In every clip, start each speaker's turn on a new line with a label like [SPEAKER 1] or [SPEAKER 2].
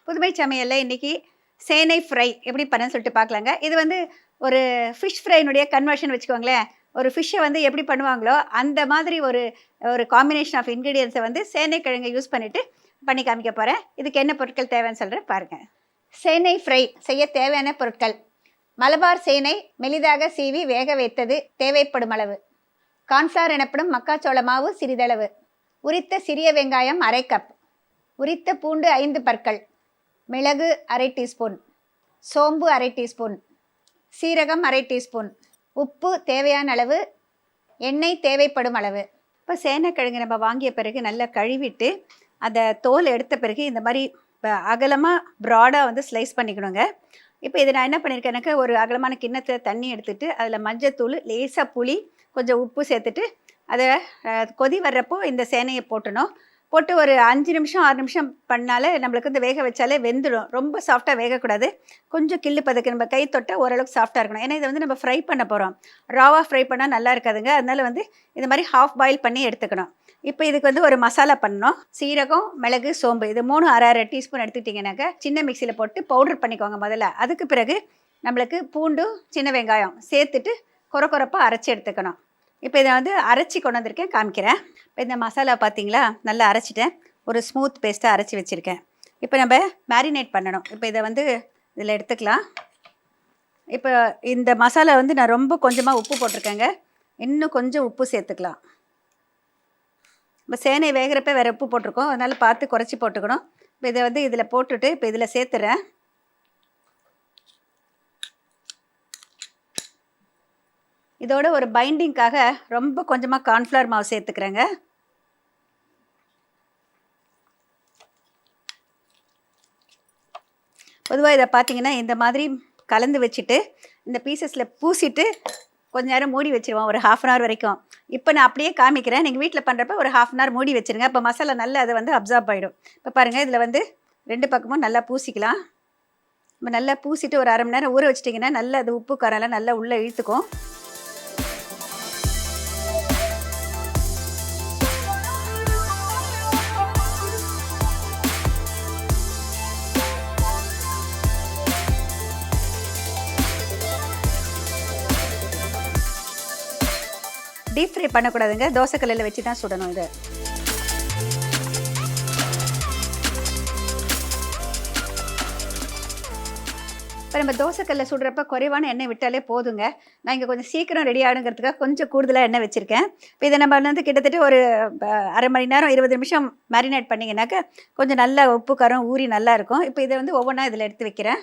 [SPEAKER 1] புதுமை சமையல்ல இன்னைக்கு சேனை ஃப்ரை எப்படி பண்ணன்னு சொல்லிட்டு பார்க்கலாங்க. இது வந்து ஒரு ஃபிஷ் ஃப்ரைனுடைய கன்வர்ஷன் வச்சுக்கோங்களேன். ஒரு ஃபிஷ்ஷை வந்து எப்படி பண்ணுவாங்களோ அந்த மாதிரி ஒரு ஒரு காம்பினேஷன் ஆஃப் இன்க்ரீடியன்ஸை வந்து சேனைக்கிழங்கை யூஸ் பண்ணிட்டு பண்ணி காமிக்க போகிறேன். இதுக்கு என்ன பொருட்கள் தேவைன்னு சொல்கிறேன் பாருங்க. சேனை ஃப்ரை செய்ய தேவையான பொருட்கள்: மலபார் சேனை மெலிதாக சீவி வேக வைத்தது தேவைப்படும் அளவு, கார்ன்ஃப்ளவர் எனப்படும் மக்காச்சோள மாவு சிறிதளவு, உரித்த சிறிய வெங்காயம் அரை கப், உரித்த பூண்டு 5 பற்கள், மிளகு அரை டீஸ்பூன், சோம்பு அரை டீஸ்பூன், சீரகம் அரை டீஸ்பூன், உப்பு தேவையான அளவு, எண்ணெய் தேவைப்படும் அளவு. இப்போ சேனைக்கிழங்கு நம்ம வாங்கிய பிறகு நல்லா கழுவிட்டு அதை தோல் எடுத்த பிறகு இந்த மாதிரி அகலமாக ப்ராடாக வந்து ஸ்லைஸ் பண்ணிக்கணுங்க. இப்போ இதை நான் என்ன பண்ணியிருக்கேனாக்கா, ஒரு அகலமான கிண்ணத்தில் தண்ணி எடுத்துகிட்டு அதில் மஞ்சத்தூள், லேசாக புளி, கொஞ்சம் உப்பு சேர்த்துட்டு அதை கொதி வர்றப்போ இந்த சேனையை போட்டு ஒரு 5 நிமிஷம் 6 நிமிஷம் பண்ணாலே நம்மளுக்கு வந்து வேக வச்சாலே வெந்துடும். ரொம்ப சாஃப்டாக வேகக்கூடாது, கொஞ்சம் கிள்ளு பதக்கு நம்ம கை தொட்ட ஓரளவுக்கு சாஃப்டாக இருக்கணும். ஏன்னா இதை வந்து நம்ம ஃப்ரை பண்ண போகிறோம். ராவாக ஃப்ரை பண்ணால் நல்லா இருக்காதுங்க. அதனால வந்து இந்த மாதிரி ஹாஃப் பாயில் பண்ணி எடுத்துக்கணும். இப்போ இதுக்கு வந்து ஒரு மசாலா பண்ணணும். சீரகம், மிளகு, சோம்பு இது 3 அரை டீஸ்பூன் எடுத்துக்கிட்டிங்கனாக்கா சின்ன மிக்சியில் போட்டு பவுடர் பண்ணிக்கோங்க முதல்ல. அதுக்கு பிறகு நம்மளுக்கு பூண்டு, சின்ன வெங்காயம் சேர்த்துட்டு கொரப்பாக அரைச்சி எடுத்துக்கணும். இப்போ இதை வந்து அரைச்சி கொண்டு வந்திருக்கேன், காமிக்கிறேன். இப்போ இந்த மசாலா பார்த்தீங்களா, நல்லா அரைச்சிட்டேன். ஒரு ஸ்மூத் பேஸ்ட்டாக அரைச்சி வச்சுருக்கேன். இப்போ நம்ம மேரினேட் பண்ணணும். இப்போ இதை வந்து இதில் எடுத்துக்கலாம். இப்போ இந்த மசாலா வந்து நான் ரொம்ப கொஞ்சமாக உப்பு போட்டிருக்கேங்க. இன்னும் கொஞ்சம் உப்பு சேர்த்துக்கலாம். இப்போ சேனை வேகிறப்ப வேறு உப்பு போட்டிருக்கோம், அதனால் பார்த்து குறைச்சி போட்டுக்கணும். இப்போ இதை வந்து இதில் போட்டுட்டு இப்போ இதில் சேர்த்துறேன். இதோட ஒரு பைண்டிங்காக ரொம்ப கொஞ்சமாக கார்ன்ஃப்ளவர் மாவு சேர்த்துக்கிறேங்க. பொதுவாக இதை பார்த்தீங்கன்னா இந்த மாதிரி கலந்து வச்சுட்டு இந்த பீசஸில் பூசிட்டு கொஞ்ச நேரம் மூடி வச்சுருவோம், ஒரு 1/2 அன் ஹவர் வரைக்கும். இப்போ நான் அப்படியே காமிக்கிறேன். நீங்கள் வீட்டில் பண்ணுறப்ப ஒரு 1/2 அன் ஹவர் மூடி வச்சுருங்க. இப்போ மசாலா நல்லா அதை வந்து அப்சார்ப் ஆகிடும். இப்போ பாருங்கள், இதில் வந்து 2 பக்கமும் நல்லா பூசிக்கலாம். இப்போ நல்லா பூசிட்டு ஒரு 1/2 மணி நேரம் ஊற வச்சிட்டிங்கன்னா நல்லா அது உப்பு காரெல்லாம் நல்லா உள்ளே இழுத்துக்கும். டீப் ஃப்ரை பண்ணக்கூடாதுங்க, தோசைக்கல்லில் வச்சு தான் சுடணும். இது இப்போ நம்ம தோசைக்கல்லில் சுடுறப்ப குறைவான எண்ணெய் விட்டாலே போதுங்க. நான் இங்கே கொஞ்சம் சீக்கிரம் ரெடி ஆகுங்கிறதுக்காக கொஞ்சம் கூடுதலாக எண்ணெய் வச்சுருக்கேன். இப்போ இதை நம்ம வந்து கிட்டத்தட்ட ஒரு 1/2 மணி நேரம் 20 நிமிஷம் மேரினேட் பண்ணிங்கனாக்கா கொஞ்சம் நல்லா உப்பு காரம் ஊறி நல்லா இருக்கும். இப்போ இதை வந்து ஒவ்வொன்றா இதில் எடுத்து வைக்கிறேன்.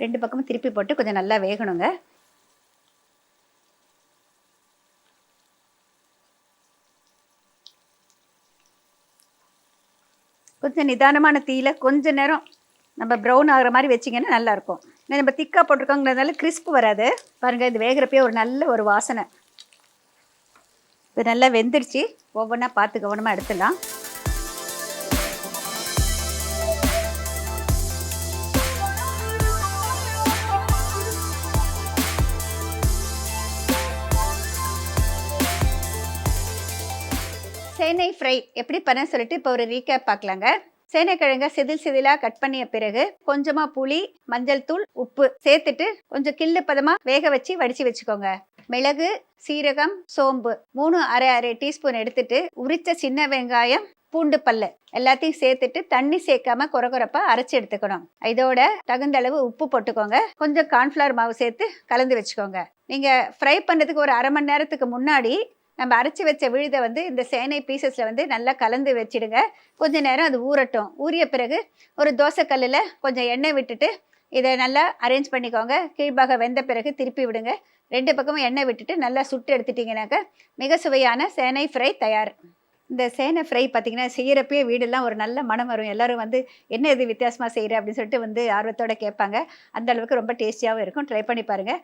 [SPEAKER 1] ரெண்டு பக்கமும் திருப்பி போட்டு கொஞ்சம் நல்லா வேகணுங்க. கொஞ்சம் நிதானமான தீயில் கொஞ்ச நேரம் நம்ம ப்ரௌன் ஆகிற மாதிரி வச்சிங்கன்னா நல்லாயிருக்கும். நம்ம திக்காக போட்டிருக்கோங்கிறதுனால கிறிஸ்ப் வராது. பாருங்கள், இது வேகிறப்பே ஒரு நல்ல ஒரு வாசனை. இது நல்லா வெந்துருச்சு. ஒவ்வொன்றா பார்த்து கவனமாக எடுத்துடலாம். சேனை ஃப்ரை எப்படி பண்ண சொல்லிட்டு இப்போ ஒரு ரீகேப் பார்க்கலாங்க. சேனைக்கிழங்க சிதிலாக கட் பண்ணிய பிறகு கொஞ்சமாக புளி, மஞ்சள் தூள், உப்பு சேர்த்துட்டு கொஞ்சம் கிள்ளு பதமாக வேக வச்சு வடித்து வச்சுக்கோங்க. மிளகு, சீரகம், சோம்பு 3 அரை டீஸ்பூன் எடுத்துட்டு உரித்த சின்ன வெங்காயம், பூண்டு பல்லு எல்லாத்தையும் சேர்த்துட்டு தண்ணி சேர்க்காம கொரப்பாக அரைச்சி எடுத்துக்கணும். இதோட தகுந்த அளவு உப்பு போட்டுக்கோங்க. கொஞ்சம் கார்ன்ஃப்ளவர் மாவு சேர்த்து கலந்து வச்சுக்கோங்க. நீங்கள் ஃப்ரை பண்ணுறதுக்கு ஒரு 1/2 மணி நேரத்துக்கு முன்னாடி நம்ம அரைச்சி வச்ச விழுதை வந்து இந்த சேனை பீசஸில் வந்து நல்லா கலந்து வச்சிடுங்க. கொஞ்சம் நேரம் அது ஊறட்டும். ஊறிய பிறகு ஒரு தோசைக்கல்லில் கொஞ்சம் எண்ணெய் விட்டுட்டு இதை நல்லா அரேஞ்ச் பண்ணிக்கோங்க. கீழ்பாக வெந்த பிறகு திருப்பி விடுங்க. 2 பக்கமும் எண்ணெய் விட்டுட்டு நல்லா சுட்டு எடுத்துட்டிங்கனாக்கா மிக சுவையான சேனை ஃப்ரை தயார். இந்த சேனை ஃப்ரை பார்த்திங்கன்னா செய்கிறப்பே வீடெல்லாம் ஒரு நல்ல மனம் வரும். எல்லோரும் வந்து என்ன இது வித்தியாசமாக செய்கிற அப்படின்னு சொல்லிட்டு வந்து ஆர்வத்தோடு கேட்பாங்க. அந்த அளவுக்கு ரொம்ப டேஸ்டியாகவும் இருக்கும். ட்ரை பண்ணி பாருங்கள்.